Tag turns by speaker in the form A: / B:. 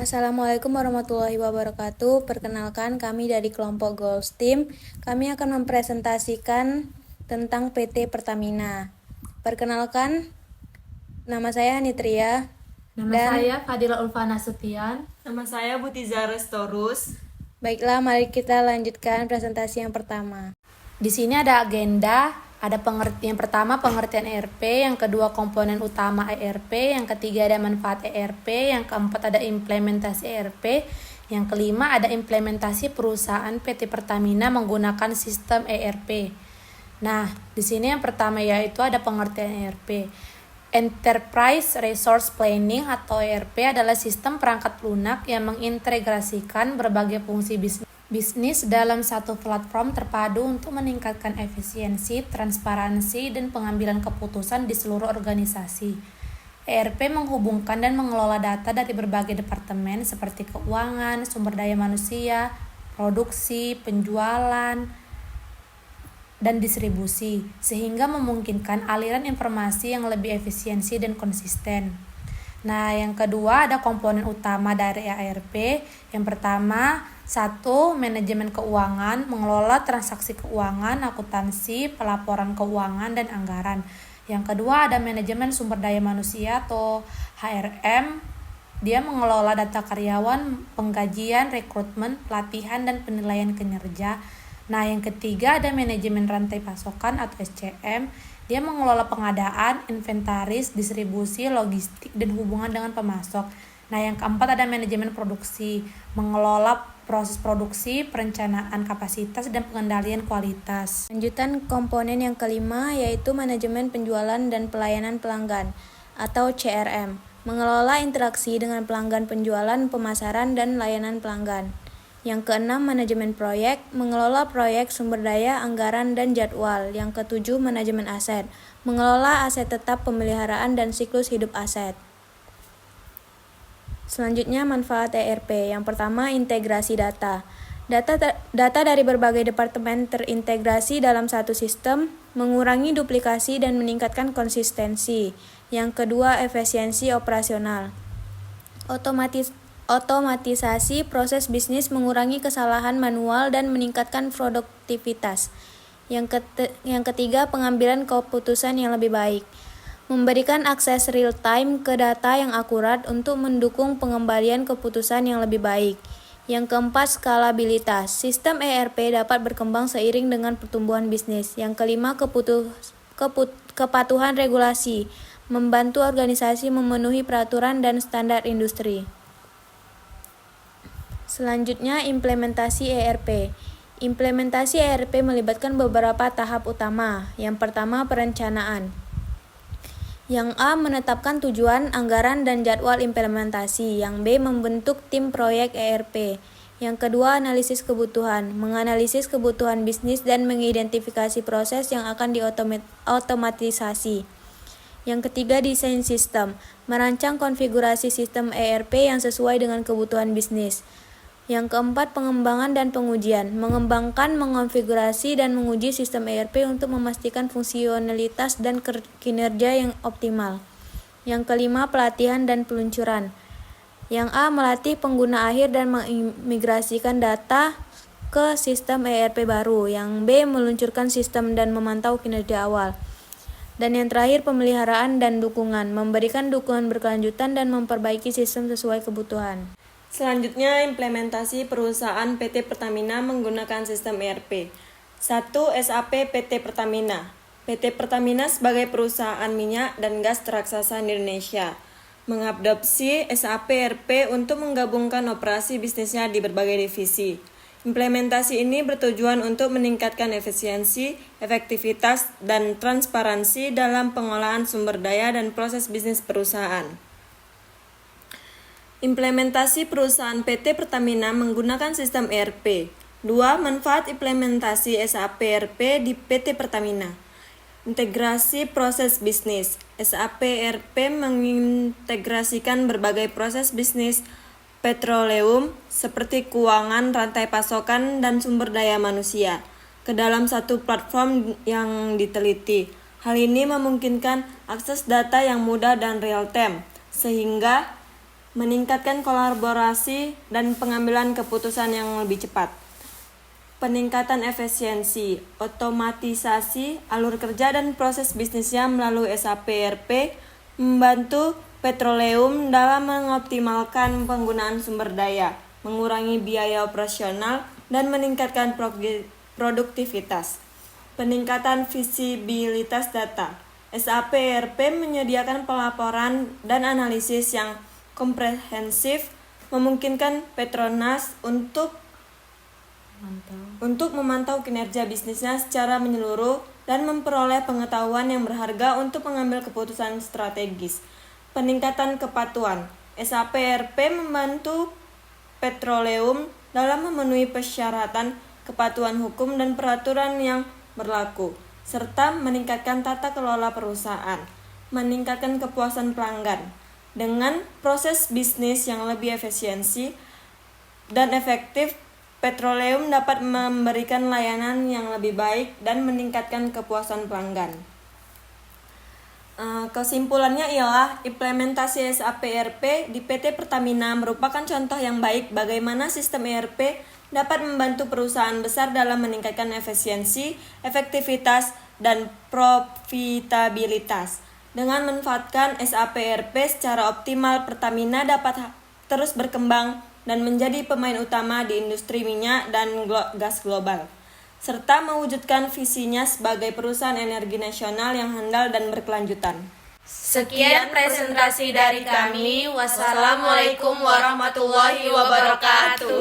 A: Assalamualaikum warahmatullahi wabarakatuh. Perkenalkan, kami dari kelompok Goals Team. Kami akan mempresentasikan tentang PT Pertamina. Perkenalkan, nama saya Nitria.
B: Nama saya Fadila Ulfana Sutian.
C: Nama saya Butiza Restorus.
A: Baiklah, mari kita lanjutkan presentasi yang pertama.
B: Di sini ada agenda, ada yang pertama pengertian ERP, yang kedua komponen utama ERP, yang ketiga ada manfaat ERP, yang keempat ada implementasi ERP, yang kelima ada implementasi perusahaan PT Pertamina menggunakan sistem ERP. Nah, di sini yang pertama yaitu ada pengertian ERP. Enterprise Resource Planning atau ERP adalah sistem perangkat lunak yang mengintegrasikan berbagai fungsi bisnis dalam satu platform terpadu untuk meningkatkan efisiensi, transparansi, dan pengambilan keputusan di seluruh organisasi. ERP menghubungkan dan mengelola data dari berbagai departemen seperti keuangan, sumber daya manusia, produksi, penjualan, dan distribusi, sehingga memungkinkan aliran informasi yang lebih efisiensi dan konsisten. Nah, yang kedua ada komponen utama dari ERP. Yang pertama, 1. Manajemen keuangan, mengelola transaksi keuangan, akuntansi, pelaporan keuangan, dan anggaran. Yang kedua ada manajemen sumber daya manusia atau HRM. Dia mengelola data karyawan, penggajian, rekrutmen, pelatihan, dan penilaian kinerja. Nah, yang ketiga ada manajemen rantai pasokan atau SCM. Dia mengelola pengadaan, inventaris, distribusi, logistik, dan hubungan dengan pemasok. Nah, yang keempat ada manajemen produksi, mengelola proses produksi, perencanaan kapasitas, dan pengendalian kualitas.
A: Lanjutan komponen yang kelima yaitu manajemen penjualan dan pelayanan pelanggan atau CRM, mengelola interaksi dengan pelanggan, penjualan, pemasaran, dan layanan pelanggan. Yang keenam, manajemen proyek, mengelola proyek, sumber daya, anggaran, dan jadwal. Yang ketujuh, manajemen aset, mengelola aset tetap, pemeliharaan, dan siklus hidup aset. Selanjutnya, manfaat ERP. Yang pertama, integrasi data. Data dari berbagai departemen terintegrasi dalam satu sistem, mengurangi duplikasi dan meningkatkan konsistensi. Yang kedua, efisiensi operasional. Otomatisasi proses bisnis, mengurangi kesalahan manual dan meningkatkan produktivitas. Yang ketiga, pengambilan keputusan yang lebih baik. Memberikan akses real time ke data yang akurat untuk mendukung pengembalian keputusan yang lebih baik. Yang keempat, skalabilitas. Sistem ERP dapat berkembang seiring dengan pertumbuhan bisnis. Yang kelima, kepatuhan regulasi. Membantu organisasi memenuhi peraturan dan standar industri. Selanjutnya, implementasi ERP. Implementasi ERP melibatkan beberapa tahap utama. Yang pertama, perencanaan. Yang A, menetapkan tujuan, anggaran, dan jadwal implementasi. Yang B, membentuk tim proyek ERP. Yang kedua, analisis kebutuhan. Menganalisis kebutuhan bisnis dan mengidentifikasi proses yang akan diotomatisasi. Yang ketiga, desain sistem. Merancang konfigurasi sistem ERP yang sesuai dengan kebutuhan bisnis. Yang keempat, pengembangan dan pengujian. Mengembangkan, mengonfigurasi, dan menguji sistem ERP untuk memastikan fungsionalitas dan kinerja yang optimal. Yang kelima, pelatihan dan peluncuran. Yang A, melatih pengguna akhir dan memigrasikan data ke sistem ERP baru. Yang B, meluncurkan sistem dan memantau kinerja awal. Dan yang terakhir, pemeliharaan dan dukungan. Memberikan dukungan berkelanjutan dan memperbaiki sistem sesuai kebutuhan.
C: Selanjutnya, implementasi perusahaan PT Pertamina menggunakan sistem ERP. 1. SAP PT Pertamina. PT Pertamina sebagai perusahaan minyak dan gas teraksasa di Indonesia mengadopsi SAP ERP untuk menggabungkan operasi bisnisnya di berbagai divisi. Implementasi ini bertujuan untuk meningkatkan efisiensi, efektivitas, dan transparansi dalam pengolahan sumber daya dan proses bisnis perusahaan. Implementasi perusahaan PT Pertamina menggunakan sistem ERP. 2. Manfaat implementasi SAP ERP di PT Pertamina. Integrasi proses bisnis. SAP ERP mengintegrasikan berbagai proses bisnis petroleum seperti keuangan, rantai pasokan, dan sumber daya manusia ke dalam satu platform yang diteliti. Hal ini memungkinkan akses data yang mudah dan real time, sehingga meningkatkan kolaborasi dan pengambilan keputusan yang lebih cepat, peningkatan efisiensi, otomatisasi alur kerja dan proses bisnisnya melalui SAP ERP, membantu petroleum dalam mengoptimalkan penggunaan sumber daya, mengurangi biaya operasional, dan meningkatkan produktivitas. Peningkatan visibilitas data. SAP ERP menyediakan pelaporan dan analisis yang komprehensif, memungkinkan Petronas untuk memantau kinerja bisnisnya secara menyeluruh dan memperoleh pengetahuan yang berharga untuk mengambil keputusan strategis. Peningkatan kepatuhan. SAP ERP membantu petroleum dalam memenuhi persyaratan kepatuhan hukum dan peraturan yang berlaku, serta meningkatkan tata kelola perusahaan, meningkatkan kepuasan pelanggan. Dengan proses bisnis yang lebih efisiensi dan efektif, petroleum dapat memberikan layanan yang lebih baik dan meningkatkan kepuasan pelanggan. Kesimpulannya ialah implementasi SAP ERP di PT Pertamina merupakan contoh yang baik bagaimana sistem ERP dapat membantu perusahaan besar dalam meningkatkan efisiensi, efektivitas, dan profitabilitas. Dengan memanfaatkan SAP ERP secara optimal, Pertamina dapat terus berkembang dan menjadi pemain utama di industri minyak dan gas global, serta mewujudkan visinya sebagai perusahaan energi nasional yang handal dan berkelanjutan.
B: Sekian presentasi dari kami. Wassalamualaikum warahmatullahi wabarakatuh.